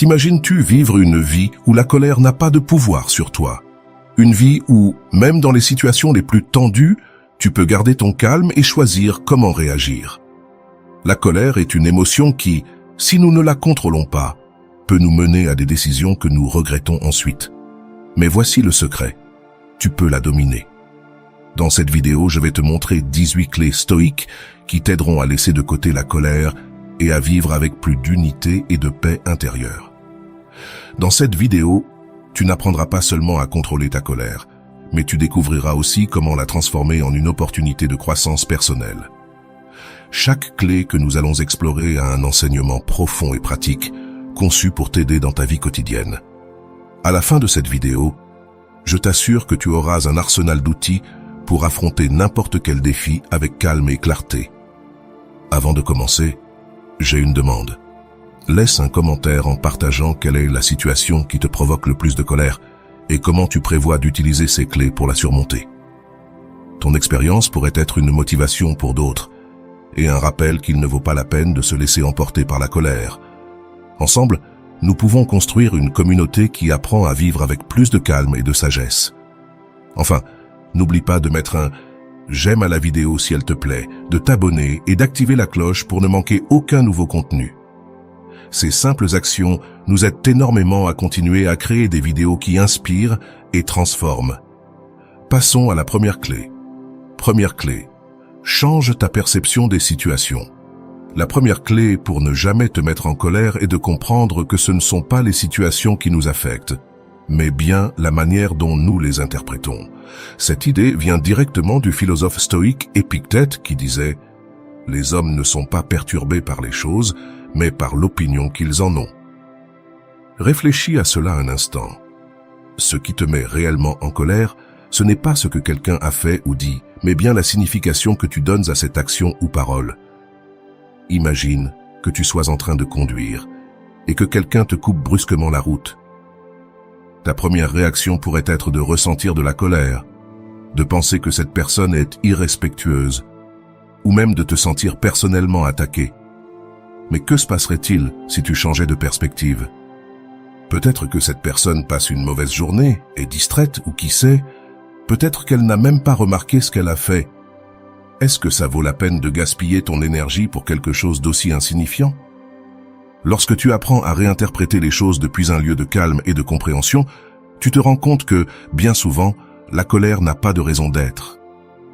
T'imagines-tu vivre une vie où la colère n'a pas de pouvoir sur toi? Une vie où, même dans les situations les plus tendues, tu peux garder ton calme et choisir comment réagir. La colère est une émotion qui, si nous ne la contrôlons pas, peut nous mener à des décisions que nous regrettons ensuite. Mais voici le secret. Tu peux la dominer. Dans cette vidéo, je vais te montrer 18 clés stoïques qui t'aideront à laisser de côté la colère et à vivre avec plus d'unité et de paix intérieure. Dans cette vidéo, tu n'apprendras pas seulement à contrôler ta colère, mais tu découvriras aussi comment la transformer en une opportunité de croissance personnelle. Chaque clé que nous allons explorer a un enseignement profond et pratique, conçu pour t'aider dans ta vie quotidienne. À la fin de cette vidéo, je t'assure que tu auras un arsenal d'outils pour affronter n'importe quel défi avec calme et clarté. Avant de commencer, j'ai une demande. Laisse un commentaire en partageant quelle est la situation qui te provoque le plus de colère et comment tu prévois d'utiliser ces clés pour la surmonter. Ton expérience pourrait être une motivation pour d'autres et un rappel qu'il ne vaut pas la peine de se laisser emporter par la colère. Ensemble, nous pouvons construire une communauté qui apprend à vivre avec plus de calme et de sagesse. Enfin, n'oublie pas de mettre un « j'aime » à la vidéo si elle te plaît, de t'abonner et d'activer la cloche pour ne manquer aucun nouveau contenu. Ces simples actions nous aident énormément à continuer à créer des vidéos qui inspirent et transforment. Passons à la première clé. Première clé. Change ta perception des situations. La première clé pour ne jamais te mettre en colère est de comprendre que ce ne sont pas les situations qui nous affectent, mais bien la manière dont nous les interprétons. Cette idée vient directement du philosophe stoïque Épictète qui disait « Les hommes ne sont pas perturbés par les choses, mais par l'opinion qu'ils en ont. » Réfléchis à cela un instant. Ce qui te met réellement en colère, ce n'est pas ce que quelqu'un a fait ou dit, mais bien la signification que tu donnes à cette action ou parole. Imagine que tu sois en train de conduire et que quelqu'un te coupe brusquement la route. Ta première réaction pourrait être de ressentir de la colère, de penser que cette personne est irrespectueuse, ou même de te sentir personnellement attaqué. Mais que se passerait-il si tu changeais de perspective? Peut-être que cette personne passe une mauvaise journée, est distraite ou qui sait, peut-être qu'elle n'a même pas remarqué ce qu'elle a fait. Est-ce que ça vaut la peine de gaspiller ton énergie pour quelque chose d'aussi insignifiant? Lorsque tu apprends à réinterpréter les choses depuis un lieu de calme et de compréhension, tu te rends compte que, bien souvent, la colère n'a pas de raison d'être.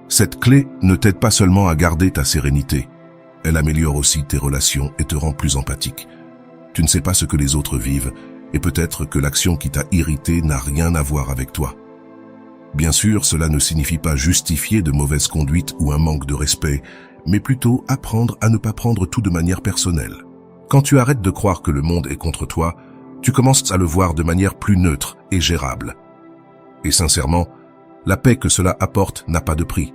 Cette clé ne t'aide pas seulement à garder ta sérénité, elle améliore aussi tes relations et te rend plus empathique. Tu ne sais pas ce que les autres vivent, et peut-être que l'action qui t'a irrité n'a rien à voir avec toi. Bien sûr, cela ne signifie pas justifier de mauvaise conduite ou un manque de respect, mais plutôt apprendre à ne pas prendre tout de manière personnelle. Quand tu arrêtes de croire que le monde est contre toi, tu commences à le voir de manière plus neutre et gérable. Et sincèrement, la paix que cela apporte n'a pas de prix.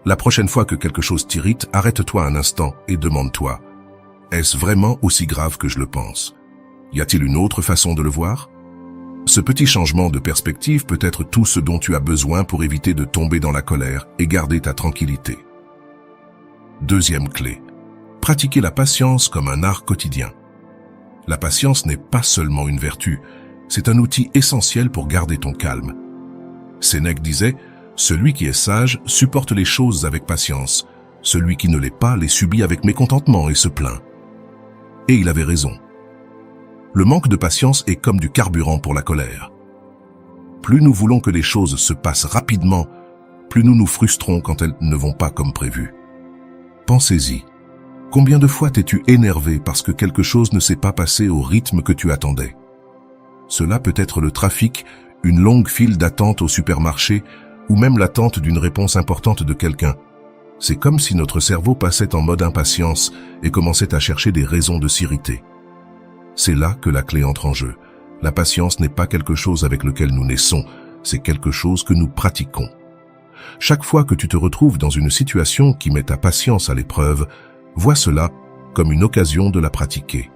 La prochaine fois que quelque chose t'irrite, arrête-toi un instant et demande-toi « Est-ce vraiment aussi grave que je le pense? Y a-t-il une autre façon de le voir ?» Ce petit changement de perspective peut être tout ce dont tu as besoin pour éviter de tomber dans la colère et garder ta tranquillité. Deuxième clé. Pratiquer la patience comme un art quotidien. La patience n'est pas seulement une vertu, c'est un outil essentiel pour garder ton calme. Sénèque disait « Celui qui est sage supporte les choses avec patience, celui qui ne l'est pas les subit avec mécontentement et se plaint. » Et il avait raison. Le manque de patience est comme du carburant pour la colère. Plus nous voulons que les choses se passent rapidement, plus nous nous frustrons quand elles ne vont pas comme prévu. Pensez-y. Combien de fois t'es-tu énervé parce que quelque chose ne s'est pas passé au rythme que tu attendais? Cela peut être le trafic, une longue file d'attente au supermarché ou même l'attente d'une réponse importante de quelqu'un. C'est comme si notre cerveau passait en mode impatience et commençait à chercher des raisons de s'irriter. C'est là que la clé entre en jeu. La patience n'est pas quelque chose avec lequel nous naissons, c'est quelque chose que nous pratiquons. Chaque fois que tu te retrouves dans une situation qui met ta patience à l'épreuve, vois cela comme une occasion de la pratiquer.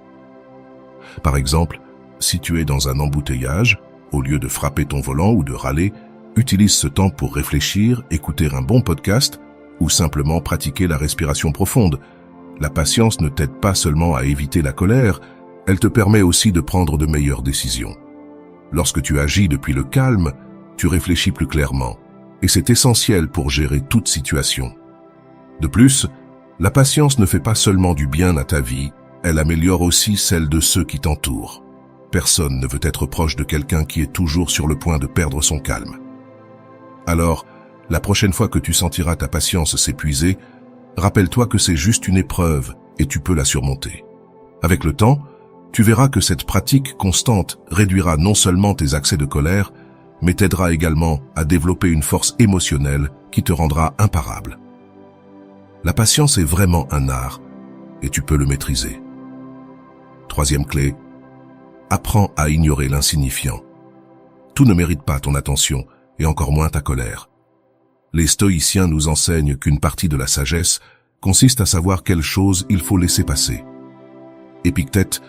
Par exemple, si tu es dans un embouteillage, au lieu de frapper ton volant ou de râler, utilise ce temps pour réfléchir, écouter un bon podcast ou simplement pratiquer la respiration profonde. La patience ne t'aide pas seulement à éviter la colère, elle te permet aussi de prendre de meilleures décisions. Lorsque tu agis depuis le calme, tu réfléchis plus clairement, et c'est essentiel pour gérer toute situation. De plus, la patience ne fait pas seulement du bien à ta vie, elle améliore aussi celle de ceux qui t'entourent. Personne ne veut être proche de quelqu'un qui est toujours sur le point de perdre son calme. Alors, la prochaine fois que tu sentiras ta patience s'épuiser, rappelle-toi que c'est juste une épreuve et tu peux la surmonter. Avec le temps, tu verras que cette pratique constante réduira non seulement tes accès de colère, mais t'aidera également à développer une force émotionnelle qui te rendra imparable. La patience est vraiment un art et tu peux le maîtriser. Troisième clé, apprends à ignorer l'insignifiant. Tout ne mérite pas ton attention et encore moins ta colère. Les stoïciens nous enseignent qu'une partie de la sagesse consiste à savoir quelles choses il faut laisser passer. Épictète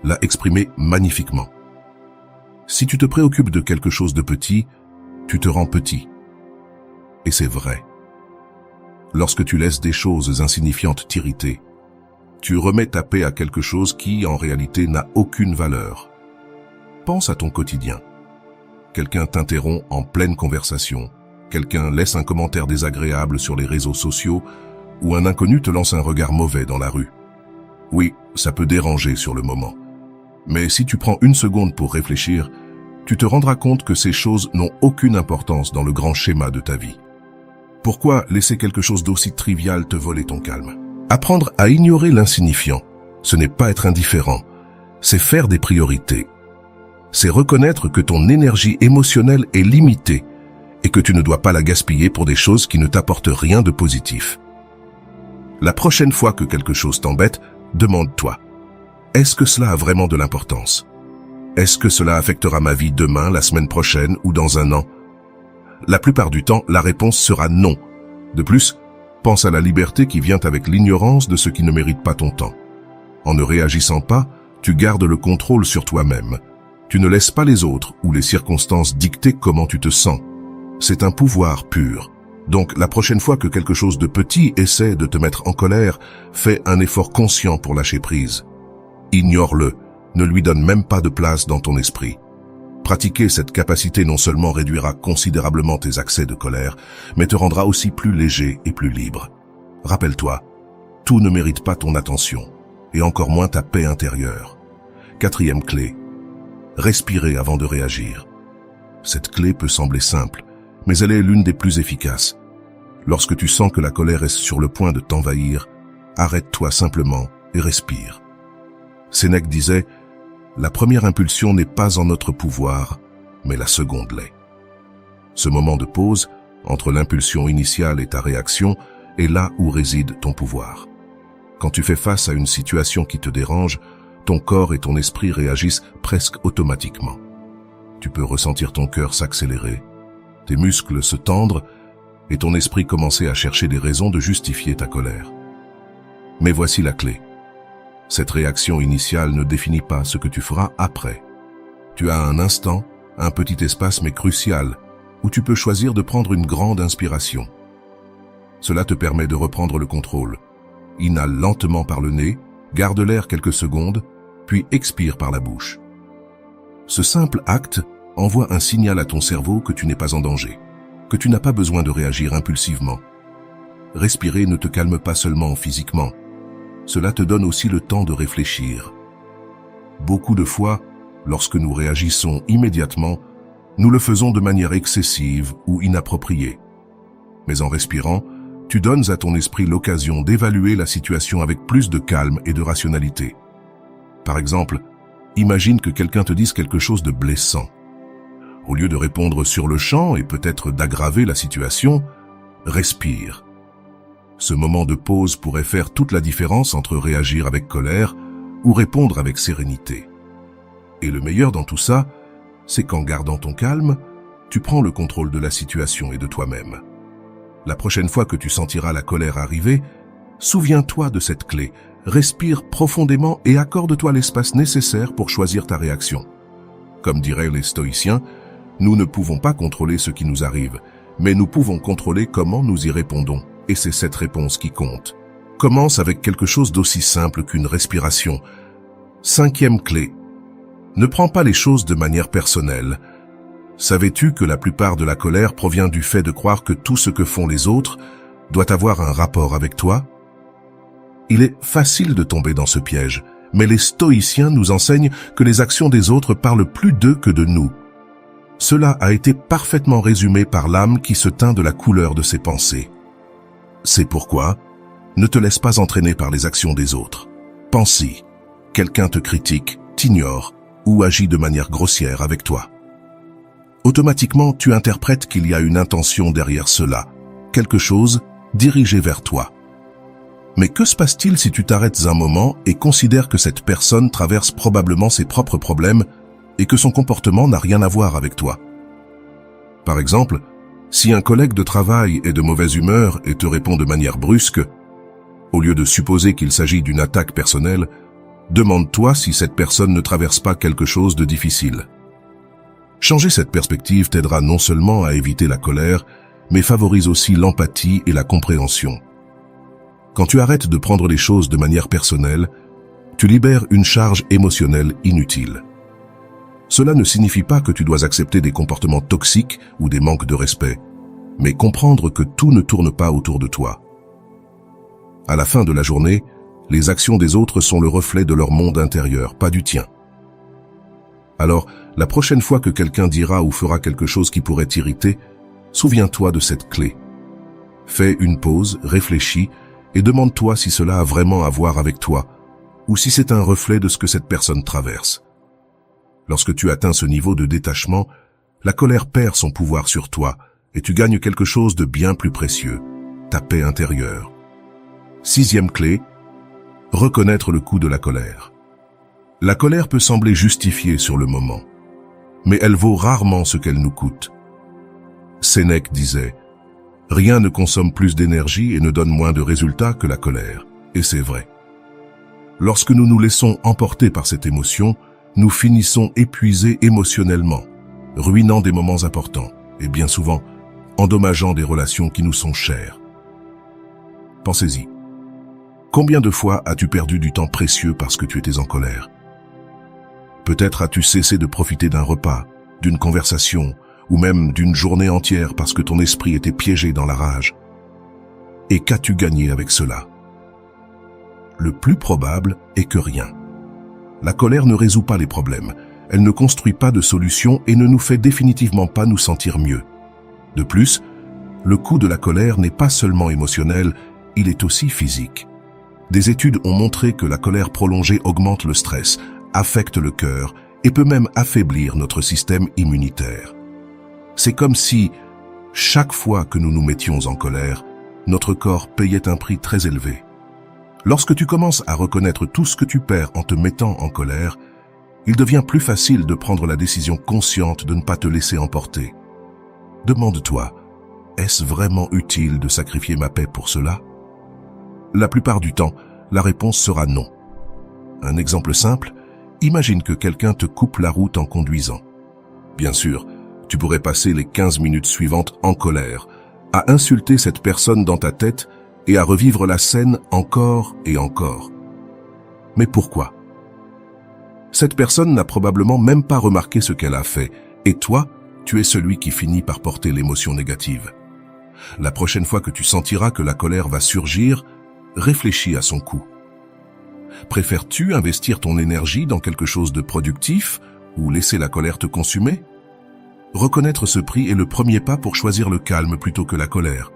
l'a exprimé magnifiquement. Si tu te préoccupes de quelque chose de petit, tu te rends petit. Et c'est vrai. Lorsque tu laisses des choses insignifiantes t'irriter, tu remets ta paix à quelque chose qui, en réalité, n'a aucune valeur. Pense à ton quotidien. Quelqu'un t'interrompt en pleine conversation, quelqu'un laisse un commentaire désagréable sur les réseaux sociaux ou un inconnu te lance un regard mauvais dans la rue. Oui, ça peut déranger sur le moment. Mais si tu prends une seconde pour réfléchir, tu te rendras compte que ces choses n'ont aucune importance dans le grand schéma de ta vie. Pourquoi laisser quelque chose d'aussi trivial te voler ton calme? Apprendre à ignorer l'insignifiant, ce n'est pas être indifférent, c'est faire des priorités. C'est reconnaître que ton énergie émotionnelle est limitée et que tu ne dois pas la gaspiller pour des choses qui ne t'apportent rien de positif. La prochaine fois que quelque chose t'embête, demande-toi, est-ce que cela a vraiment de l'importance? Est-ce que cela affectera ma vie demain, la semaine prochaine ou dans un an? La plupart du temps, la réponse sera non. De plus, pense à la liberté qui vient avec l'ignorance de ce qui ne mérite pas ton temps. En ne réagissant pas, tu gardes le contrôle sur toi-même. Tu ne laisses pas les autres ou les circonstances dicter comment tu te sens. C'est un pouvoir pur. Donc, la prochaine fois que quelque chose de petit essaie de te mettre en colère, fais un effort conscient pour lâcher prise. Ignore-le, ne lui donne même pas de place dans ton esprit. Pratiquer cette capacité non seulement réduira considérablement tes accès de colère, mais te rendra aussi plus léger et plus libre. Rappelle-toi, tout ne mérite pas ton attention, et encore moins ta paix intérieure. Quatrième clé, respirer avant de réagir. Cette clé peut sembler simple, mais elle est l'une des plus efficaces. Lorsque tu sens que la colère est sur le point de t'envahir, arrête-toi simplement et respire. Sénèque disait « La première impulsion n'est pas en notre pouvoir, mais la seconde l'est. » Ce moment de pause, entre l'impulsion initiale et ta réaction, est là où réside ton pouvoir. Quand tu fais face à une situation qui te dérange, ton corps et ton esprit réagissent presque automatiquement. Tu peux ressentir ton cœur s'accélérer, tes muscles se tendre et ton esprit commencer à chercher des raisons de justifier ta colère. Mais voici la clé. Cette réaction initiale ne définit pas ce que tu feras après. Tu as un instant, un petit espace mais crucial, où tu peux choisir de prendre une grande inspiration. Cela te permet de reprendre le contrôle. Inhale lentement par le nez, garde l'air quelques secondes, puis expire par la bouche. Ce simple acte envoie un signal à ton cerveau que tu n'es pas en danger, que tu n'as pas besoin de réagir impulsivement. Respirer ne te calme pas seulement physiquement, cela te donne aussi le temps de réfléchir. Beaucoup de fois, lorsque nous réagissons immédiatement, nous le faisons de manière excessive ou inappropriée. Mais en respirant, tu donnes à ton esprit l'occasion d'évaluer la situation avec plus de calme et de rationalité. Par exemple, imagine que quelqu'un te dise quelque chose de blessant. Au lieu de répondre sur le champ et peut-être d'aggraver la situation, respire. Ce moment de pause pourrait faire toute la différence entre réagir avec colère ou répondre avec sérénité. Et le meilleur dans tout ça, c'est qu'en gardant ton calme, tu prends le contrôle de la situation et de toi-même. La prochaine fois que tu sentiras la colère arriver, souviens-toi de cette clé, respire profondément et accorde-toi l'espace nécessaire pour choisir ta réaction. Comme diraient les stoïciens, nous ne pouvons pas contrôler ce qui nous arrive, mais nous pouvons contrôler comment nous y répondons. Et c'est cette réponse qui compte. Commence avec quelque chose d'aussi simple qu'une respiration. 5e clé. Ne prends pas les choses de manière personnelle. Savais-tu que la plupart de la colère provient du fait de croire que tout ce que font les autres doit avoir un rapport avec toi? Il est facile de tomber dans ce piège, mais les stoïciens nous enseignent que les actions des autres parlent plus d'eux que de nous. Cela a été parfaitement résumé par l'âme qui se teint de la couleur de ses pensées. C'est pourquoi, ne te laisse pas entraîner par les actions des autres. Pense-y, quelqu'un te critique, t'ignore ou agit de manière grossière avec toi. Automatiquement, tu interprètes qu'il y a une intention derrière cela, quelque chose dirigé vers toi. Mais que se passe-t-il si tu t'arrêtes un moment et considères que cette personne traverse probablement ses propres problèmes et que son comportement n'a rien à voir avec toi? Par exemple, si un collègue de travail est de mauvaise humeur et te répond de manière brusque, au lieu de supposer qu'il s'agit d'une attaque personnelle, demande-toi si cette personne ne traverse pas quelque chose de difficile. Changer cette perspective t'aidera non seulement à éviter la colère, mais favorise aussi l'empathie et la compréhension. Quand tu arrêtes de prendre les choses de manière personnelle, tu libères une charge émotionnelle inutile. Cela ne signifie pas que tu dois accepter des comportements toxiques ou des manques de respect, mais comprendre que tout ne tourne pas autour de toi. À la fin de la journée, les actions des autres sont le reflet de leur monde intérieur, pas du tien. Alors, la prochaine fois que quelqu'un dira ou fera quelque chose qui pourrait t'irriter, souviens-toi de cette clé. Fais une pause, réfléchis et demande-toi si cela a vraiment à voir avec toi ou si c'est un reflet de ce que cette personne traverse. Lorsque tu atteins ce niveau de détachement, la colère perd son pouvoir sur toi et tu gagnes quelque chose de bien plus précieux, ta paix intérieure. 6e clé, reconnaître le coût de la colère. La colère peut sembler justifiée sur le moment, mais elle vaut rarement ce qu'elle nous coûte. Sénèque disait « Rien ne consomme plus d'énergie et ne donne moins de résultats que la colère », et c'est vrai. Lorsque nous nous laissons emporter par cette émotion, nous finissons épuisés émotionnellement, ruinant des moments importants et bien souvent endommageant des relations qui nous sont chères. Pensez-y. Combien de fois as-tu perdu du temps précieux parce que tu étais en colère? Peut-être as-tu cessé de profiter d'un repas, d'une conversation ou même d'une journée entière parce que ton esprit était piégé dans la rage. Et qu'as-tu gagné avec cela? Le plus probable est que rien. La colère ne résout pas les problèmes, elle ne construit pas de solutions et ne nous fait définitivement pas nous sentir mieux. De plus, le coût de la colère n'est pas seulement émotionnel, il est aussi physique. Des études ont montré que la colère prolongée augmente le stress, affecte le cœur et peut même affaiblir notre système immunitaire. C'est comme si, chaque fois que nous nous mettions en colère, notre corps payait un prix très élevé. Lorsque tu commences à reconnaître tout ce que tu perds en te mettant en colère, il devient plus facile de prendre la décision consciente de ne pas te laisser emporter. Demande-toi, est-ce vraiment utile de sacrifier ma paix pour cela? La plupart du temps, la réponse sera non. Un exemple simple, imagine que quelqu'un te coupe la route en conduisant. Bien sûr, tu pourrais passer les 15 minutes suivantes en colère, à insulter cette personne dans ta tête et à revivre la scène encore et encore. Mais pourquoi? Cette personne n'a probablement même pas remarqué ce qu'elle a fait, et toi, tu es celui qui finit par porter l'émotion négative. La prochaine fois que tu sentiras que la colère va surgir, réfléchis à son coût. Préfères-tu investir ton énergie dans quelque chose de productif ou laisser la colère te consumer? Reconnaître ce prix est le premier pas pour choisir le calme plutôt que la colère.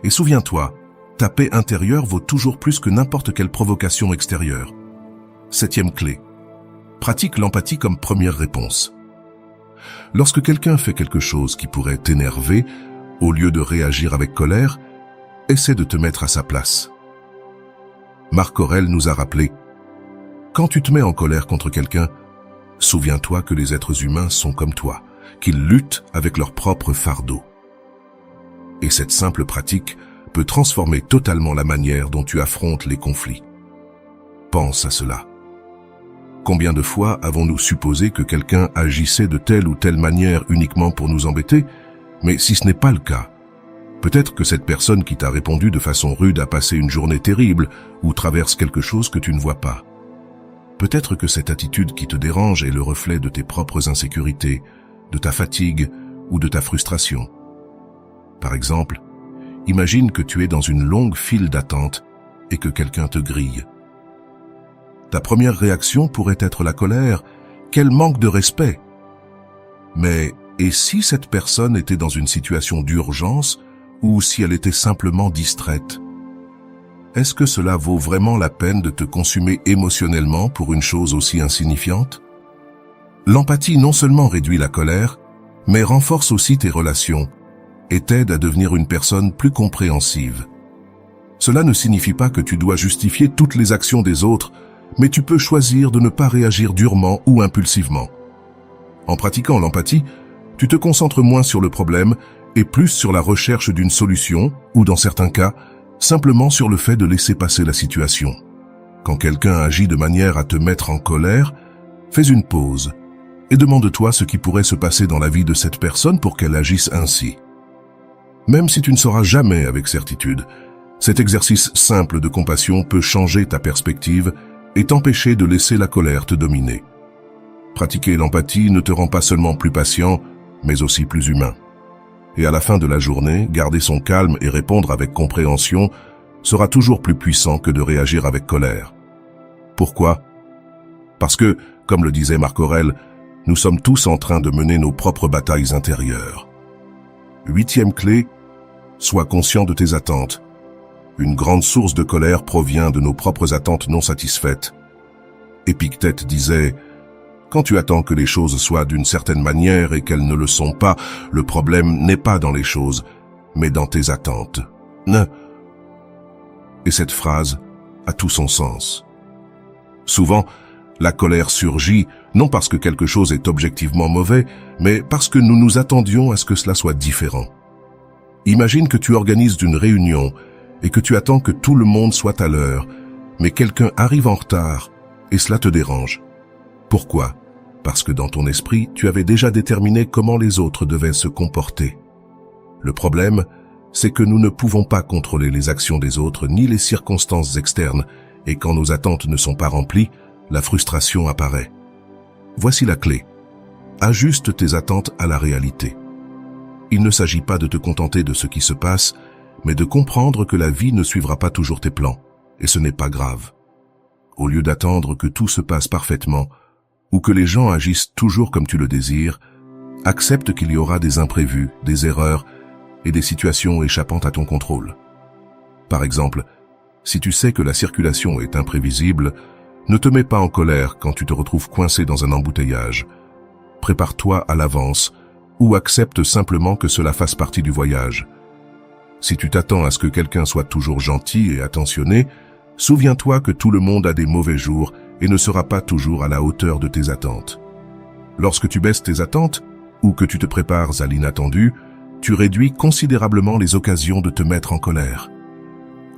Et souviens-toi, ta paix intérieure vaut toujours plus que n'importe quelle provocation extérieure. 7e clé. Pratique l'empathie comme première réponse. Lorsque quelqu'un fait quelque chose qui pourrait t'énerver, au lieu de réagir avec colère, essaie de te mettre à sa place. Marc Aurèle nous a rappelé « Quand tu te mets en colère contre quelqu'un, souviens-toi que les êtres humains sont comme toi, qu'ils luttent avec leur propre fardeau. » Et cette simple pratique peut transformer totalement la manière dont tu affrontes les conflits. Pense à cela. Combien de fois avons-nous supposé que quelqu'un agissait de telle ou telle manière uniquement pour nous embêter, mais si ce n'est pas le cas, peut-être que cette personne qui t'a répondu de façon rude a passé une journée terrible ou traverse quelque chose que tu ne vois pas. Peut-être que cette attitude qui te dérange est le reflet de tes propres insécurités, de ta fatigue ou de ta frustration. Par exemple, imagine que tu es dans une longue file d'attente et que quelqu'un te grille. Ta première réaction pourrait être la colère. Quel manque de respect! Mais et si cette personne était dans une situation d'urgence ou si elle était simplement distraite? Est-ce que cela vaut vraiment la peine de te consumer émotionnellement pour une chose aussi insignifiante? L'empathie non seulement réduit la colère, mais renforce aussi tes relations et t'aide à devenir une personne plus compréhensive. Cela ne signifie pas que tu dois justifier toutes les actions des autres, mais tu peux choisir de ne pas réagir durement ou impulsivement. En pratiquant l'empathie, tu te concentres moins sur le problème et plus sur la recherche d'une solution ou, dans certains cas, simplement sur le fait de laisser passer la situation. Quand quelqu'un agit de manière à te mettre en colère, fais une pause et demande-toi ce qui pourrait se passer dans la vie de cette personne pour qu'elle agisse ainsi. Même si tu ne sauras jamais avec certitude, cet exercice simple de compassion peut changer ta perspective et t'empêcher de laisser la colère te dominer. Pratiquer l'empathie ne te rend pas seulement plus patient, mais aussi plus humain. Et à la fin de la journée, garder son calme et répondre avec compréhension sera toujours plus puissant que de réagir avec colère. Pourquoi? Parce que, comme le disait Marc Aurèle, nous sommes tous en train de mener nos propres batailles intérieures. 8e clé, sois conscient de tes attentes. Une grande source de colère provient de nos propres attentes non satisfaites. Épictète disait « Quand tu attends que les choses soient d'une certaine manière et qu'elles ne le sont pas, le problème n'est pas dans les choses, mais dans tes attentes. » Et cette phrase a tout son sens. Souvent, la colère surgit non parce que quelque chose est objectivement mauvais, mais parce que nous nous attendions à ce que cela soit différent. Imagine que tu organises une réunion et que tu attends que tout le monde soit à l'heure, mais quelqu'un arrive en retard et cela te dérange. Pourquoi? Parce que dans ton esprit, tu avais déjà déterminé comment les autres devaient se comporter. Le problème, c'est que nous ne pouvons pas contrôler les actions des autres ni les circonstances externes, et quand nos attentes ne sont pas remplies, la frustration apparaît. Voici la clé. Ajuste tes attentes à la réalité. Il ne s'agit pas de te contenter de ce qui se passe, mais de comprendre que la vie ne suivra pas toujours tes plans, et ce n'est pas grave. Au lieu d'attendre que tout se passe parfaitement, ou que les gens agissent toujours comme tu le désires, accepte qu'il y aura des imprévus, des erreurs et des situations échappant à ton contrôle. Par exemple, si tu sais que la circulation est imprévisible, ne te mets pas en colère quand tu te retrouves coincé dans un embouteillage. Prépare-toi à l'avance ou accepte simplement que cela fasse partie du voyage. Si tu t'attends à ce que quelqu'un soit toujours gentil et attentionné, souviens-toi que tout le monde a des mauvais jours et ne sera pas toujours à la hauteur de tes attentes. Lorsque tu baisses tes attentes ou que tu te prépares à l'inattendu, tu réduis considérablement les occasions de te mettre en colère.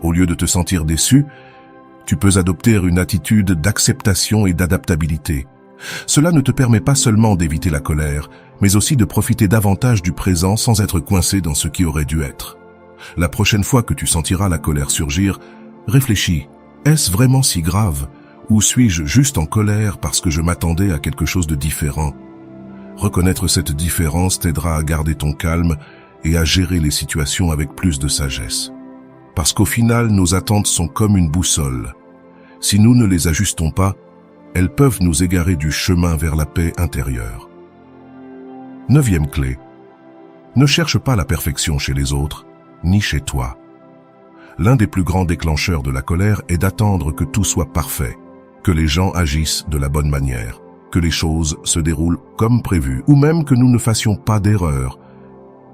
Au lieu de te sentir déçu, tu peux adopter une attitude d'acceptation et d'adaptabilité. Cela ne te permet pas seulement d'éviter la colère, mais aussi de profiter davantage du présent sans être coincé dans ce qui aurait dû être. La prochaine fois que tu sentiras la colère surgir, réfléchis, est-ce vraiment si grave? Ou suis-je juste en colère parce que je m'attendais à quelque chose de différent? Reconnaître cette différence t'aidera à garder ton calme et à gérer les situations avec plus de sagesse. Parce qu'au final, nos attentes sont comme une boussole. Si nous ne les ajustons pas, elles peuvent nous égarer du chemin vers la paix intérieure. 9e clé. Ne cherche pas la perfection chez les autres, ni chez toi. L'un des plus grands déclencheurs de la colère est d'attendre que tout soit parfait, que les gens agissent de la bonne manière, que les choses se déroulent comme prévu, ou même que nous ne fassions pas d'erreur.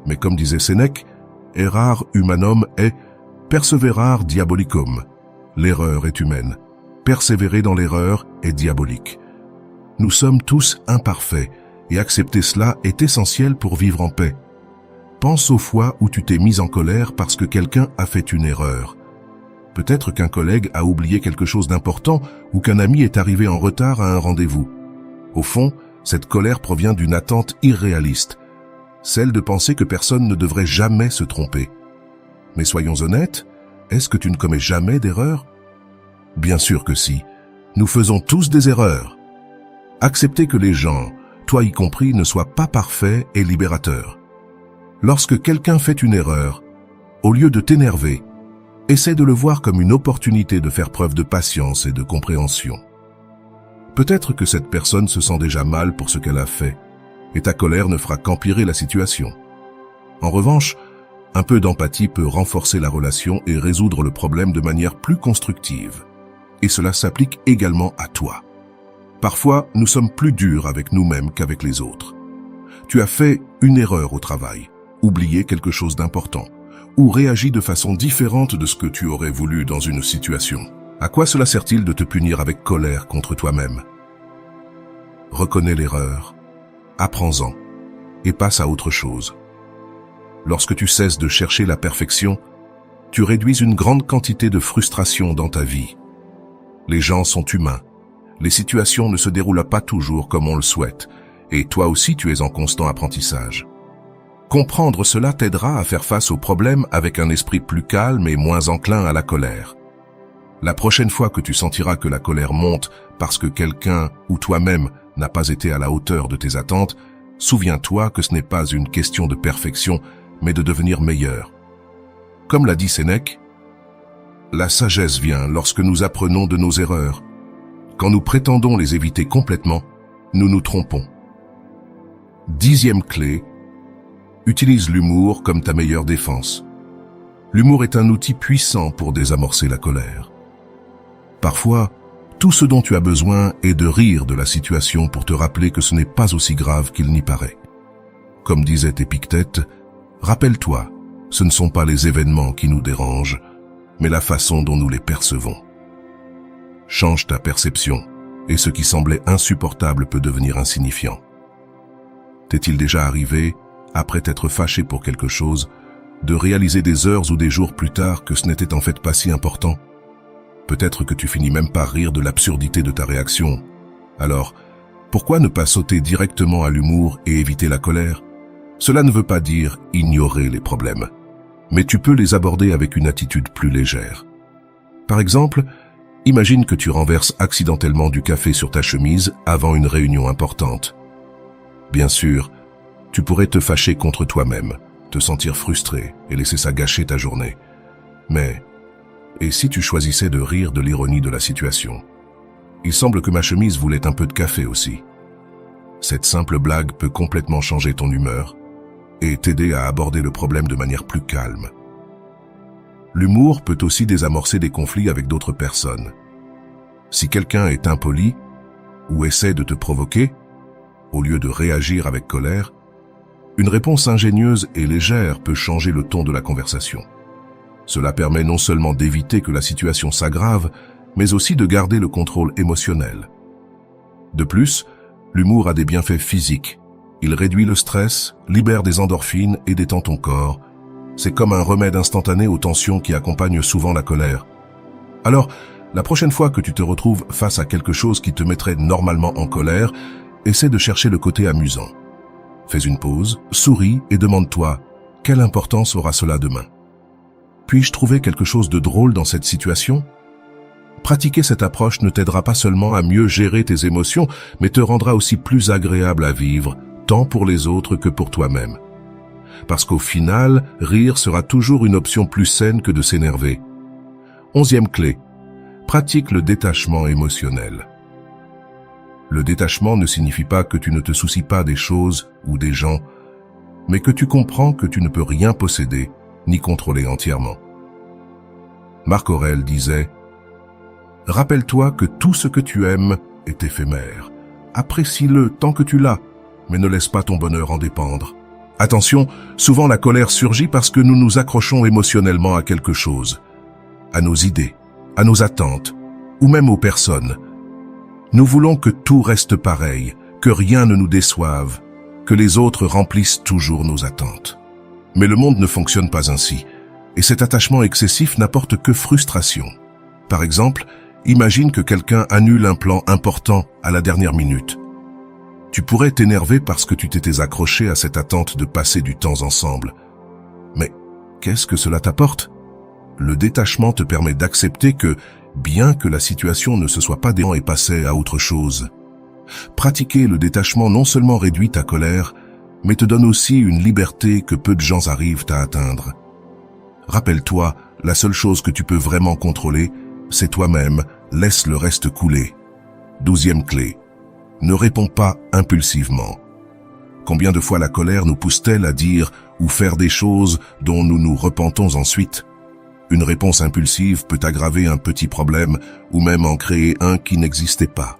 Mais comme disait Sénèque, errar humanum est perseverar diabolicum. L'erreur est humaine. Persévérer dans l'erreur est diabolique. Nous sommes tous imparfaits, et accepter cela est essentiel pour vivre en paix. Pense aux fois où tu t'es mis en colère parce que quelqu'un a fait une erreur. Peut-être qu'un collègue a oublié quelque chose d'important ou qu'un ami est arrivé en retard à un rendez-vous. Au fond, cette colère provient d'une attente irréaliste, celle de penser que personne ne devrait jamais se tromper. Mais soyons honnêtes, est-ce que tu ne commets jamais d'erreur? Bien sûr que si. Nous faisons tous des erreurs. Accepter que les gens, toi y compris, ne soient pas parfaits est libérateur. Lorsque quelqu'un fait une erreur, au lieu de t'énerver, essaie de le voir comme une opportunité de faire preuve de patience et de compréhension. Peut-être que cette personne se sent déjà mal pour ce qu'elle a fait, et ta colère ne fera qu'empirer la situation. En revanche, un peu d'empathie peut renforcer la relation et résoudre le problème de manière plus constructive. Et cela s'applique également à toi. Parfois, nous sommes plus durs avec nous-mêmes qu'avec les autres. Tu as fait une erreur au travail, oublié quelque chose d'important, ou réagi de façon différente de ce que tu aurais voulu dans une situation. À quoi cela sert-il de te punir avec colère contre toi-même? Reconnais l'erreur, apprends-en, et passe à autre chose. Lorsque tu cesses de chercher la perfection, tu réduis une grande quantité de frustration dans ta vie. Les gens sont humains. Les situations ne se déroulent pas toujours comme on le souhaite, et toi aussi tu es en constant apprentissage. Comprendre cela t'aidera à faire face aux problèmes avec un esprit plus calme et moins enclin à la colère. La prochaine fois que tu sentiras que la colère monte parce que quelqu'un ou toi-même n'a pas été à la hauteur de tes attentes, souviens-toi que ce n'est pas une question de perfection, mais de devenir meilleur. Comme l'a dit Sénèque, la sagesse vient lorsque nous apprenons de nos erreurs. Quand nous prétendons les éviter complètement, nous nous trompons. 10e clé, utilise l'humour comme ta meilleure défense. L'humour est un outil puissant pour désamorcer la colère. Parfois, tout ce dont tu as besoin est de rire de la situation pour te rappeler que ce n'est pas aussi grave qu'il n'y paraît. Comme disait Épictète, rappelle-toi, ce ne sont pas les événements qui nous dérangent, mais la façon dont nous les percevons. Change ta perception, et ce qui semblait insupportable peut devenir insignifiant. T'est-il déjà arrivé, après t'être fâché pour quelque chose, de réaliser des heures ou des jours plus tard que ce n'était en fait pas si important? Peut-être que tu finis même par rire de l'absurdité de ta réaction. Alors, pourquoi ne pas sauter directement à l'humour et éviter la colère? Cela ne veut pas dire ignorer les problèmes, mais tu peux les aborder avec une attitude plus légère. Par exemple, imagine que tu renverses accidentellement du café sur ta chemise avant une réunion importante. Bien sûr, tu pourrais te fâcher contre toi-même, te sentir frustré et laisser ça gâcher ta journée. Mais, et si tu choisissais de rire de l'ironie de la situation? Il semble que ma chemise voulait un peu de café aussi. Cette simple blague peut complètement changer ton humeur et t'aider à aborder le problème de manière plus calme. L'humour peut aussi désamorcer des conflits avec d'autres personnes. Si quelqu'un est impoli ou essaie de te provoquer, au lieu de réagir avec colère, une réponse ingénieuse et légère peut changer le ton de la conversation. Cela permet non seulement d'éviter que la situation s'aggrave, mais aussi de garder le contrôle émotionnel. De plus, l'humour a des bienfaits physiques. Il réduit le stress, libère des endorphines et détend ton corps. C'est comme un remède instantané aux tensions qui accompagnent souvent la colère. Alors, la prochaine fois que tu te retrouves face à quelque chose qui te mettrait normalement en colère, essaie de chercher le côté amusant. Fais une pause, souris et demande-toi « Quelle importance aura cela demain ?» Puis-je trouver quelque chose de drôle dans cette situation? Pratiquer cette approche ne t'aidera pas seulement à mieux gérer tes émotions, mais te rendra aussi plus agréable à vivre, tant pour les autres que pour toi-même. Parce qu'au final, rire sera toujours une option plus saine que de s'énerver. 11e clé. Pratique le détachement émotionnel. Le détachement ne signifie pas que tu ne te soucies pas des choses ou des gens, mais que tu comprends que tu ne peux rien posséder ni contrôler entièrement. Marc Aurèle disait « Rappelle-toi que tout ce que tu aimes est éphémère. Apprécie-le tant que tu l'as, mais ne laisse pas ton bonheur en dépendre. » Attention, souvent la colère surgit parce que nous nous accrochons émotionnellement à quelque chose, à nos idées, à nos attentes, ou même aux personnes. Nous voulons que tout reste pareil, que rien ne nous déçoive, que les autres remplissent toujours nos attentes. Mais le monde ne fonctionne pas ainsi, et cet attachement excessif n'apporte que frustration. Par exemple, imagine que quelqu'un annule un plan important à la dernière minute. Tu pourrais t'énerver parce que tu t'étais accroché à cette attente de passer du temps ensemble. Mais qu'est-ce que cela t'apporte? Le détachement te permet d'accepter que, bien que la situation ne se soit pas déroulée et passée à autre chose. Pratiquer le détachement non seulement réduit ta colère, mais te donne aussi une liberté que peu de gens arrivent à atteindre. Rappelle-toi, la seule chose que tu peux vraiment contrôler, c'est toi-même, laisse le reste couler. 12e clé. Ne réponds pas impulsivement. Combien de fois la colère nous pousse-t-elle à dire ou faire des choses dont nous nous repentons ensuite? Une réponse impulsive peut aggraver un petit problème ou même en créer un qui n'existait pas.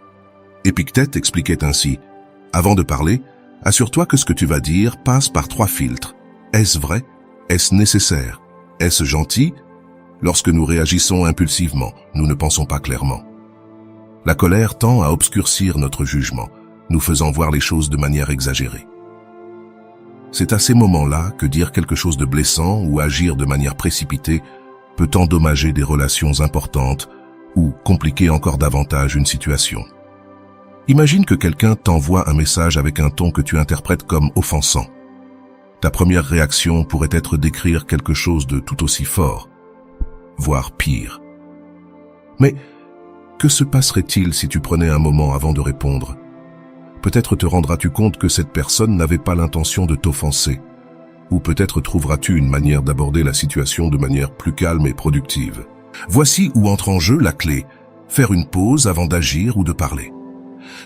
Épictète expliquait ainsi: avant de parler, assure-toi que ce que tu vas dire passe par 3 filtres. Est-ce vrai? Est-ce nécessaire? Est-ce gentil? Lorsque nous réagissons impulsivement, nous ne pensons pas clairement. La colère tend à obscurcir notre jugement, nous faisant voir les choses de manière exagérée. C'est à ces moments-là que dire quelque chose de blessant ou agir de manière précipitée peut endommager des relations importantes ou compliquer encore davantage une situation. Imagine que quelqu'un t'envoie un message avec un ton que tu interprètes comme offensant. Ta première réaction pourrait être d'écrire quelque chose de tout aussi fort, voire pire. Mais que se passerait-il si tu prenais un moment avant de répondre? Peut-être te rendras-tu compte que cette personne n'avait pas l'intention de t'offenser, ou peut-être trouveras-tu une manière d'aborder la situation de manière plus calme et productive. Voici où entre en jeu la clé: faire une pause avant d'agir ou de parler.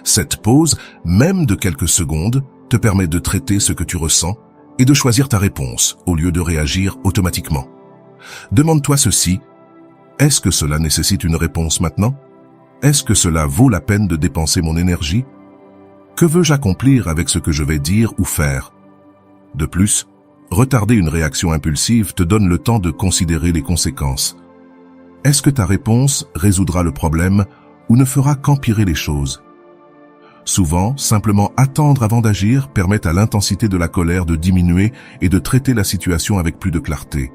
Cette pause, même de quelques secondes, te permet de traiter ce que tu ressens et de choisir ta réponse au lieu de réagir automatiquement. Demande-toi ceci: est-ce que cela nécessite une réponse maintenant? Est-ce que cela vaut la peine de dépenser mon énergie? Que veux-je accomplir avec ce que je vais dire ou faire? De plus, retarder une réaction impulsive te donne le temps de considérer les conséquences. Est-ce que ta réponse résoudra le problème ou ne fera qu'empirer les choses? Souvent, simplement attendre avant d'agir permet à l'intensité de la colère de diminuer et de traiter la situation avec plus de clarté.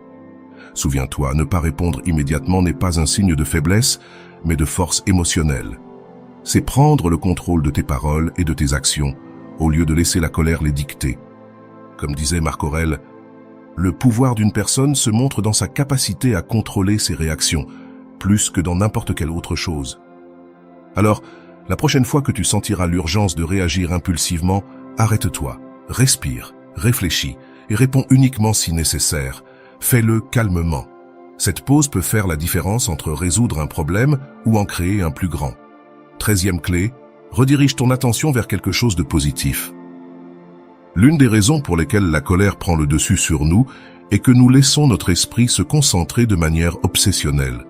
Souviens-toi, ne pas répondre immédiatement n'est pas un signe de faiblesse, mais de force émotionnelle. C'est prendre le contrôle de tes paroles et de tes actions, au lieu de laisser la colère les dicter. Comme disait Marc Aurèle, le pouvoir d'une personne se montre dans sa capacité à contrôler ses réactions, plus que dans n'importe quelle autre chose. Alors, la prochaine fois que tu sentiras l'urgence de réagir impulsivement, arrête-toi, respire, réfléchis et réponds uniquement si nécessaire. Fais-le calmement. Cette pause peut faire la différence entre résoudre un problème ou en créer un plus grand. 13e clé, redirige ton attention vers quelque chose de positif. L'une des raisons pour lesquelles la colère prend le dessus sur nous est que nous laissons notre esprit se concentrer de manière obsessionnelle.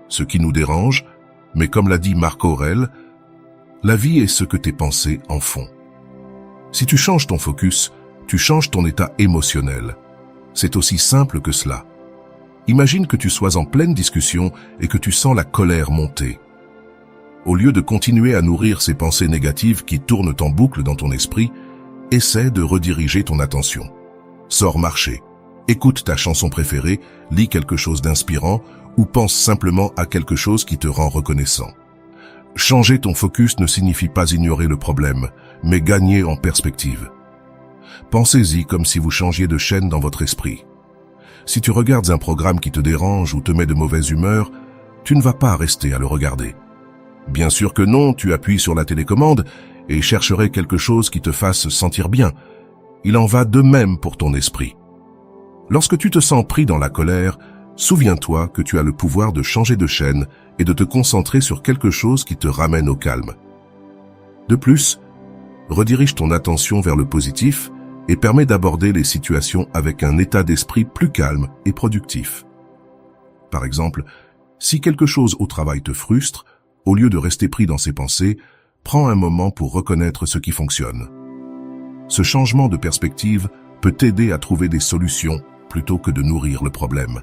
Ce qui nous dérange, mais comme l'a dit Marc Aurèle, la vie est ce que tes pensées en font. Si tu changes ton focus, tu changes ton état émotionnel. C'est aussi simple que cela. Imagine que tu sois en pleine discussion et que tu sens la colère monter. Au lieu de continuer à nourrir ces pensées négatives qui tournent en boucle dans ton esprit, essaie de rediriger ton attention. Sors marcher, écoute ta chanson préférée, lis quelque chose d'inspirant ou pense simplement à quelque chose qui te rend reconnaissant. Changer ton focus ne signifie pas ignorer le problème, mais gagner en perspective. Pensez-y comme si vous changiez de chaîne dans votre esprit. Si tu regardes un programme qui te dérange ou te met de mauvaise humeur, tu ne vas pas rester à le regarder. Bien sûr que non, tu appuies sur la télécommande et chercherais quelque chose qui te fasse sentir bien. Il en va de même pour ton esprit. Lorsque tu te sens pris dans la colère, souviens-toi que tu as le pouvoir de changer de chaîne et de te concentrer sur quelque chose qui te ramène au calme. De plus, redirige ton attention vers le positif et permets d'aborder les situations avec un état d'esprit plus calme et productif. Par exemple, si quelque chose au travail te frustre, au lieu de rester pris dans ses pensées, prends un moment pour reconnaître ce qui fonctionne. Ce changement de perspective peut t'aider à trouver des solutions plutôt que de nourrir le problème.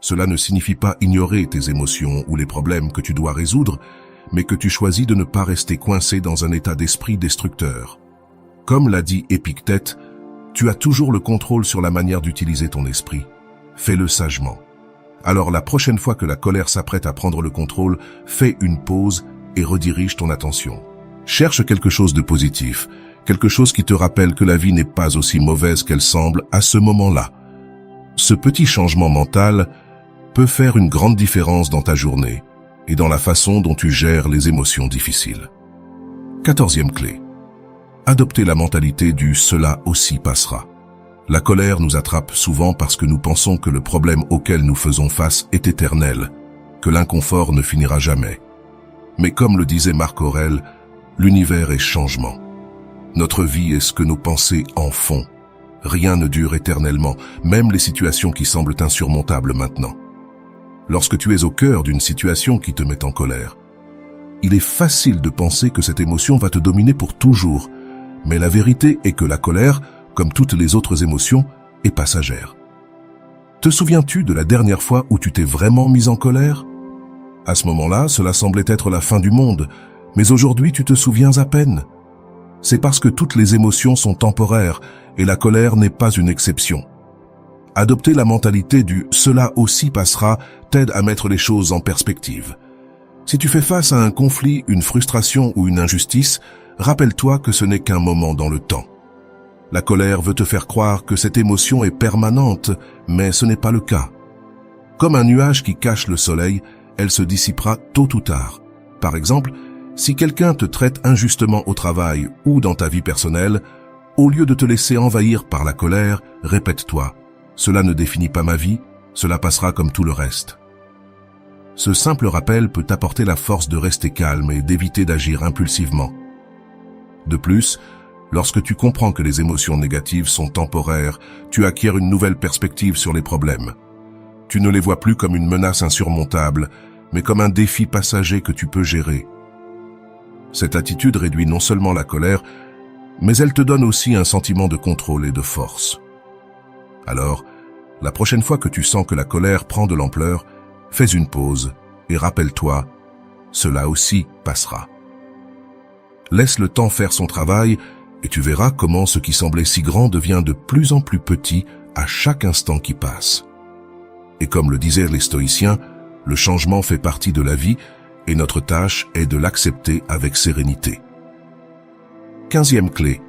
Cela ne signifie pas ignorer tes émotions ou les problèmes que tu dois résoudre, mais que tu choisis de ne pas rester coincé dans un état d'esprit destructeur. Comme l'a dit Épictète, tu as toujours le contrôle sur la manière d'utiliser ton esprit. Fais-le sagement. Alors la prochaine fois que la colère s'apprête à prendre le contrôle, fais une pause et redirige ton attention. Cherche quelque chose de positif, quelque chose qui te rappelle que la vie n'est pas aussi mauvaise qu'elle semble à ce moment-là. Ce petit changement mental peut faire une grande différence dans ta journée et dans la façon dont tu gères les émotions difficiles. 14e clé. Adopter la mentalité du « cela aussi passera ». La colère nous attrape souvent parce que nous pensons que le problème auquel nous faisons face est éternel, que l'inconfort ne finira jamais. Mais comme le disait Marc Aurèle, l'univers est changement. Notre vie est ce que nos pensées en font. Rien ne dure éternellement, même les situations qui semblent insurmontables maintenant. Lorsque tu es au cœur d'une situation qui te met en colère, il est facile de penser que cette émotion va te dominer pour toujours, mais la vérité est que la colère, comme toutes les autres émotions, est passagère. Te souviens-tu de la dernière fois où tu t'es vraiment mis en colère? À ce moment-là, cela semblait être la fin du monde, mais aujourd'hui tu te souviens à peine. C'est parce que toutes les émotions sont temporaires et la colère n'est pas une exception. Adopter la mentalité du « cela aussi passera » t'aide à mettre les choses en perspective. Si tu fais face à un conflit, une frustration ou une injustice, rappelle-toi que ce n'est qu'un moment dans le temps. La colère veut te faire croire que cette émotion est permanente, mais ce n'est pas le cas. Comme un nuage qui cache le soleil, elle se dissipera tôt ou tard. Par exemple, si quelqu'un te traite injustement au travail ou dans ta vie personnelle, au lieu de te laisser envahir par la colère, répète-toi « Cela ne définit pas ma vie, cela passera comme tout le reste ». Ce simple rappel peut t'apporter la force de rester calme et d'éviter d'agir impulsivement. De plus, lorsque tu comprends que les émotions négatives sont temporaires, tu acquiers une nouvelle perspective sur les problèmes. Tu ne les vois plus comme une menace insurmontable, mais comme un défi passager que tu peux gérer. Cette attitude réduit non seulement la colère, mais elle te donne aussi un sentiment de contrôle et de force. Alors, la prochaine fois que tu sens que la colère prend de l'ampleur, fais une pause et rappelle-toi, cela aussi passera. Laisse le temps faire son travail et tu verras comment ce qui semblait si grand devient de plus en plus petit à chaque instant qui passe. Et comme le disaient les stoïciens, le changement fait partie de la vie et notre tâche est de l'accepter avec sérénité. 15e clé.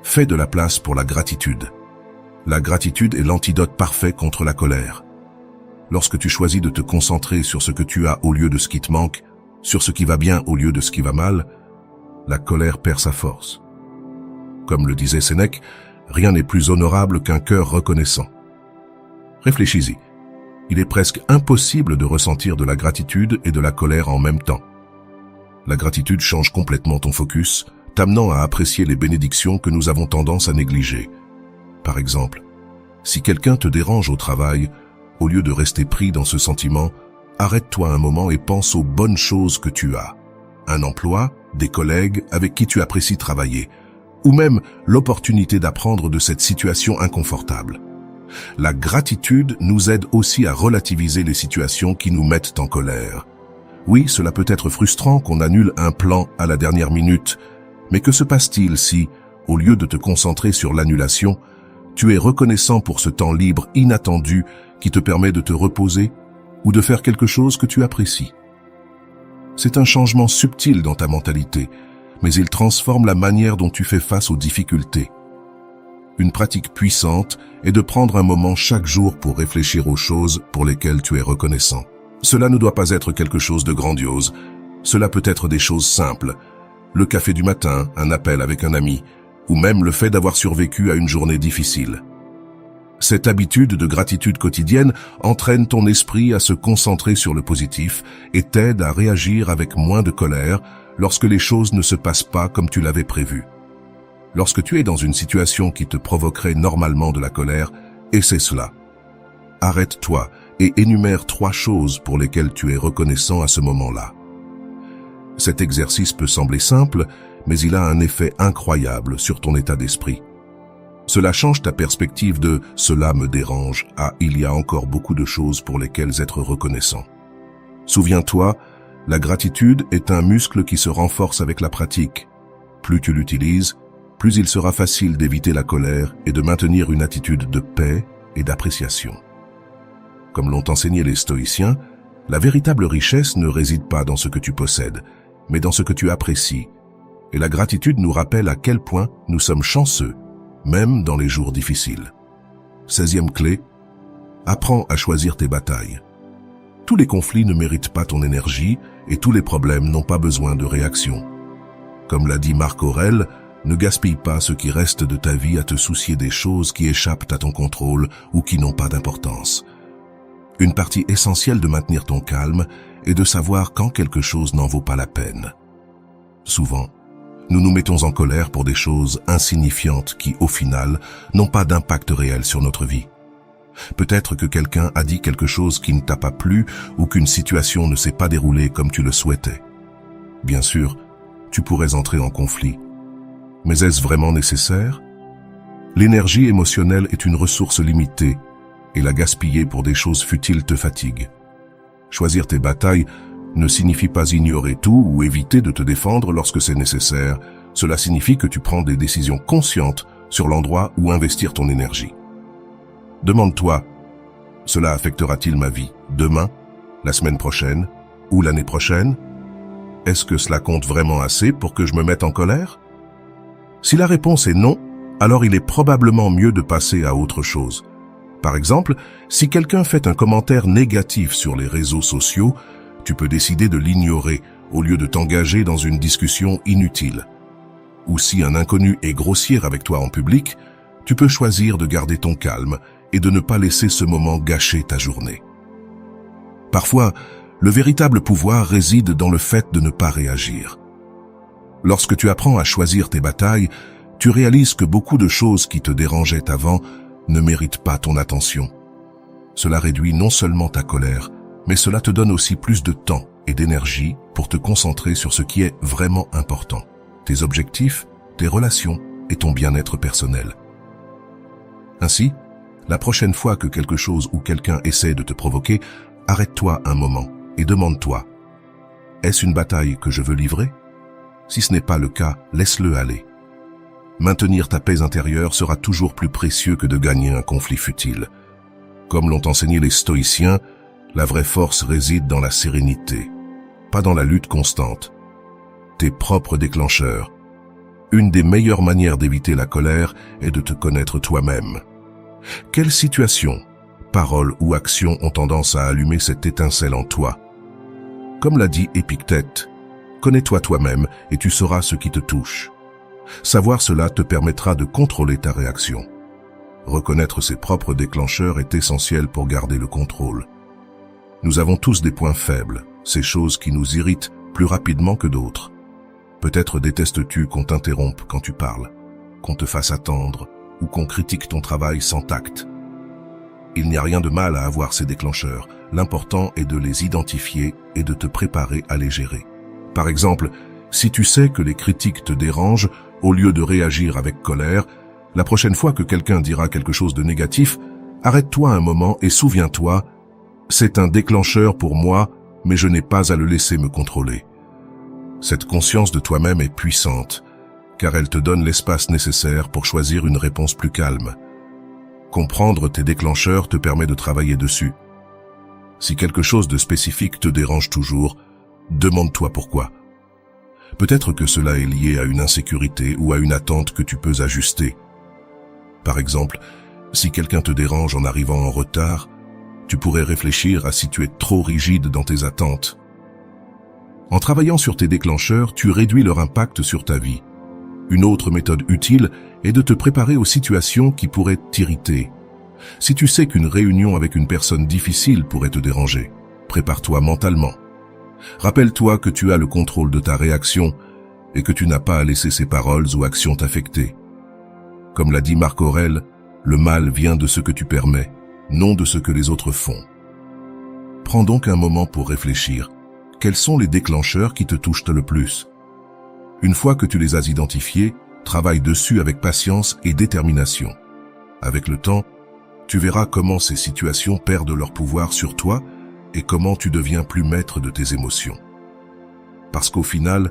Fais de la place pour la gratitude. La gratitude est l'antidote parfait contre la colère. Lorsque tu choisis de te concentrer sur ce que tu as au lieu de ce qui te manque, sur ce qui va bien au lieu de ce qui va mal, la colère perd sa force. Comme le disait Sénèque, rien n'est plus honorable qu'un cœur reconnaissant. Réfléchis-y. Il est presque impossible de ressentir de la gratitude et de la colère en même temps. La gratitude change complètement ton focus, t'amenant à apprécier les bénédictions que nous avons tendance à négliger. Par exemple, si quelqu'un te dérange au travail, au lieu de rester pris dans ce sentiment, arrête-toi un moment et pense aux bonnes choses que tu as. Un emploi, des collègues avec qui tu apprécies travailler, ou même l'opportunité d'apprendre de cette situation inconfortable. La gratitude nous aide aussi à relativiser les situations qui nous mettent en colère. Oui, cela peut être frustrant qu'on annule un plan à la dernière minute, mais que se passe-t-il si, au lieu de te concentrer sur l'annulation, tu es reconnaissant pour ce temps libre inattendu qui te permet de te reposer ou de faire quelque chose que tu apprécies? C'est un changement subtil dans ta mentalité, mais il transforme la manière dont tu fais face aux difficultés. Une pratique puissante est de prendre un moment chaque jour pour réfléchir aux choses pour lesquelles tu es reconnaissant. Cela ne doit pas être quelque chose de grandiose, cela peut être des choses simples. Le café du matin, un appel avec un ami, ou même le fait d'avoir survécu à une journée difficile. Cette habitude de gratitude quotidienne entraîne ton esprit à se concentrer sur le positif et t'aide à réagir avec moins de colère lorsque les choses ne se passent pas comme tu l'avais prévu. Lorsque tu es dans une situation qui te provoquerait normalement de la colère, essaie cela. Arrête-toi et énumère 3 choses pour lesquelles tu es reconnaissant à ce moment-là. Cet exercice peut sembler simple, mais il a un effet incroyable sur ton état d'esprit. Cela change ta perspective de « cela me dérange » à « il y a encore beaucoup de choses pour lesquelles être reconnaissant ». Souviens-toi, la gratitude est un muscle qui se renforce avec la pratique. Plus tu l'utilises, plus il sera facile d'éviter la colère et de maintenir une attitude de paix et d'appréciation. Comme l'ont enseigné les stoïciens, la véritable richesse ne réside pas dans ce que tu possèdes, mais dans ce que tu apprécies. Et la gratitude nous rappelle à quel point nous sommes chanceux, même dans les jours difficiles. 16e clé, apprends à choisir tes batailles. Tous les conflits ne méritent pas ton énergie et tous les problèmes n'ont pas besoin de réaction. Comme l'a dit Marc Aurèle, ne gaspille pas ce qui reste de ta vie à te soucier des choses qui échappent à ton contrôle ou qui n'ont pas d'importance. Une partie essentielle de maintenir ton calme est de savoir quand quelque chose n'en vaut pas la peine. Souvent, nous nous mettons en colère pour des choses insignifiantes qui, au final, n'ont pas d'impact réel sur notre vie. Peut-être que quelqu'un a dit quelque chose qui ne t'a pas plu ou qu'une situation ne s'est pas déroulée comme tu le souhaitais. Bien sûr, tu pourrais entrer en conflit. Mais est-ce vraiment nécessaire? L'énergie émotionnelle est une ressource limitée et la gaspiller pour des choses futiles te fatigue. Choisir tes batailles ne signifie pas ignorer tout ou éviter de te défendre lorsque c'est nécessaire. Cela signifie que tu prends des décisions conscientes sur l'endroit où investir ton énergie. Demande-toi, cela affectera-t-il ma vie demain, la semaine prochaine ou l'année prochaine? Est-ce que cela compte vraiment assez pour que je me mette en colère? Si la réponse est non, alors il est probablement mieux de passer à autre chose. Par exemple, si quelqu'un fait un commentaire négatif sur les réseaux sociaux, tu peux décider de l'ignorer au lieu de t'engager dans une discussion inutile. Ou si un inconnu est grossier avec toi en public, tu peux choisir de garder ton calme et de ne pas laisser ce moment gâcher ta journée. Parfois, le véritable pouvoir réside dans le fait de ne pas réagir. Lorsque tu apprends à choisir tes batailles, tu réalises que beaucoup de choses qui te dérangeaient avant ne méritent pas ton attention. Cela réduit non seulement ta colère, mais cela te donne aussi plus de temps et d'énergie pour te concentrer sur ce qui est vraiment important, tes objectifs, tes relations et ton bien-être personnel. Ainsi, la prochaine fois que quelque chose ou quelqu'un essaie de te provoquer, arrête-toi un moment et demande-toi, est-ce une bataille que je veux livrer? Si ce n'est pas le cas, laisse-le aller. Maintenir ta paix intérieure sera toujours plus précieux que de gagner un conflit futile. Comme l'ont enseigné les stoïciens, la vraie force réside dans la sérénité, pas dans la lutte constante. Tes propres déclencheurs. Une des meilleures manières d'éviter la colère est de te connaître toi-même. Quelles situations, paroles ou actions ont tendance à allumer cette étincelle en toi? Comme l'a dit Épictète, connais-toi toi-même et tu sauras ce qui te touche. Savoir cela te permettra de contrôler ta réaction. Reconnaître ses propres déclencheurs est essentiel pour garder le contrôle. Nous avons tous des points faibles, ces choses qui nous irritent plus rapidement que d'autres. Peut-être détestes-tu qu'on t'interrompe quand tu parles, qu'on te fasse attendre ou qu'on critique ton travail sans tact. Il n'y a rien de mal à avoir ces déclencheurs. L'important est de les identifier et de te préparer à les gérer. Par exemple, si tu sais que les critiques te dérangent, au lieu de réagir avec colère, la prochaine fois que quelqu'un dira quelque chose de négatif, arrête-toi un moment et souviens-toi, c'est un déclencheur pour moi, mais je n'ai pas à le laisser me contrôler. Cette conscience de toi-même est puissante, car elle te donne l'espace nécessaire pour choisir une réponse plus calme. Comprendre tes déclencheurs te permet de travailler dessus. Si quelque chose de spécifique te dérange toujours, demande-toi pourquoi. Peut-être que cela est lié à une insécurité ou à une attente que tu peux ajuster. Par exemple, si quelqu'un te dérange en arrivant en retard, tu pourrais réfléchir à si tu es trop rigide dans tes attentes. En travaillant sur tes déclencheurs, tu réduis leur impact sur ta vie. Une autre méthode utile est de te préparer aux situations qui pourraient t'irriter. Si tu sais qu'une réunion avec une personne difficile pourrait te déranger, prépare-toi mentalement. Rappelle-toi que tu as le contrôle de ta réaction et que tu n'as pas à laisser ces paroles ou actions t'affecter. Comme l'a dit Marc Aurèle, le mal vient de ce que tu permets, non de ce que les autres font. Prends donc un moment pour réfléchir. Quels sont les déclencheurs qui te touchent le plus? Une fois que tu les as identifiés, travaille dessus avec patience et détermination. Avec le temps, tu verras comment ces situations perdent leur pouvoir sur toi et comment tu deviens plus maître de tes émotions. Parce qu'au final,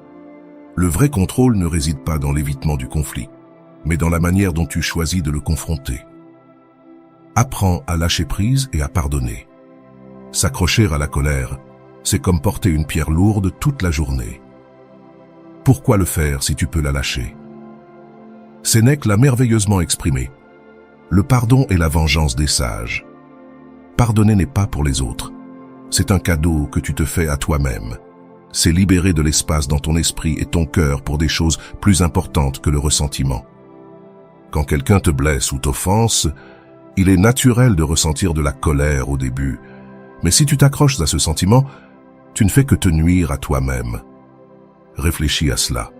le vrai contrôle ne réside pas dans l'évitement du conflit, mais dans la manière dont tu choisis de le confronter. Apprends à lâcher prise et à pardonner. S'accrocher à la colère, c'est comme porter une pierre lourde toute la journée. Pourquoi le faire si tu peux la lâcher? Sénèque l'a merveilleusement exprimé. Le pardon est la vengeance des sages. Pardonner n'est pas pour les autres, C'est un cadeau que tu te fais à toi-même. C'est libérer de l'espace dans ton esprit et ton cœur pour des choses plus importantes que le ressentiment. Quand quelqu'un te blesse ou t'offense, il est naturel de ressentir de la colère au début. Mais si tu t'accroches à ce sentiment, tu ne fais que te nuire à toi-même. Réfléchis à cela.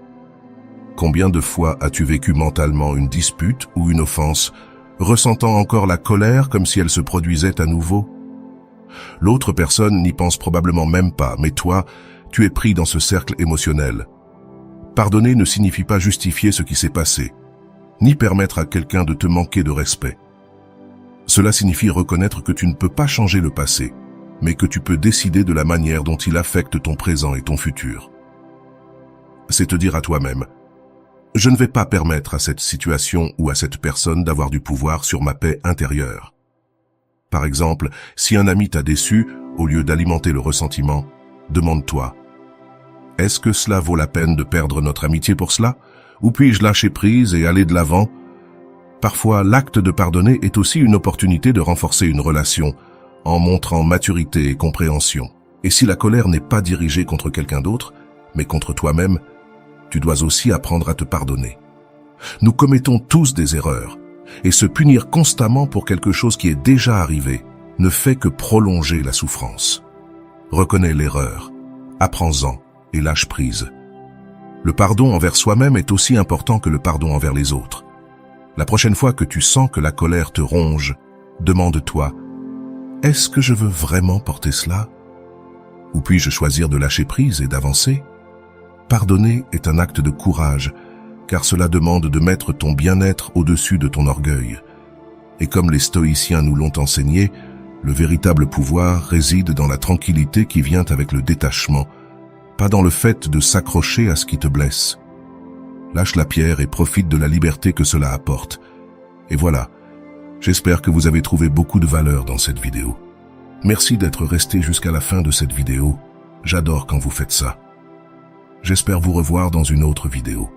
Combien de fois as-tu vécu mentalement une dispute ou une offense, ressentant encore la colère comme si elle se produisait à nouveau? L'autre personne n'y pense probablement même pas, mais toi, tu es pris dans ce cercle émotionnel. Pardonner ne signifie pas justifier ce qui s'est passé, ni permettre à quelqu'un de te manquer de respect. Cela signifie reconnaître que tu ne peux pas changer le passé, mais que tu peux décider de la manière dont il affecte ton présent et ton futur. C'est te dire à toi-même, je ne vais pas permettre à cette situation ou à cette personne d'avoir du pouvoir sur ma paix intérieure. Par exemple, si un ami t'a déçu, au lieu d'alimenter le ressentiment, demande-toi, est-ce que cela vaut la peine de perdre notre amitié pour cela? Ou puis-je lâcher prise et aller de l'avant? Parfois, l'acte de pardonner est aussi une opportunité de renforcer une relation, en montrant maturité et compréhension. Et si la colère n'est pas dirigée contre quelqu'un d'autre, mais contre toi-même, tu dois aussi apprendre à te pardonner. Nous commettons tous des erreurs, et se punir constamment pour quelque chose qui est déjà arrivé ne fait que prolonger la souffrance. Reconnais l'erreur, apprends-en et lâche prise. Le pardon envers soi-même est aussi important que le pardon envers les autres. La prochaine fois que tu sens que la colère te ronge, demande-toi, est-ce que je veux vraiment porter cela? Ou puis-je choisir de lâcher prise et d'avancer? Pardonner est un acte de courage, car cela demande de mettre ton bien-être au-dessus de ton orgueil. Et comme les stoïciens nous l'ont enseigné, le véritable pouvoir réside dans la tranquillité qui vient avec le détachement, pas dans le fait de s'accrocher à ce qui te blesse. Lâche la pierre et profite de la liberté que cela apporte. Et voilà, j'espère que vous avez trouvé beaucoup de valeur dans cette vidéo. Merci d'être resté jusqu'à la fin de cette vidéo. J'adore quand vous faites ça. J'espère vous revoir dans une autre vidéo.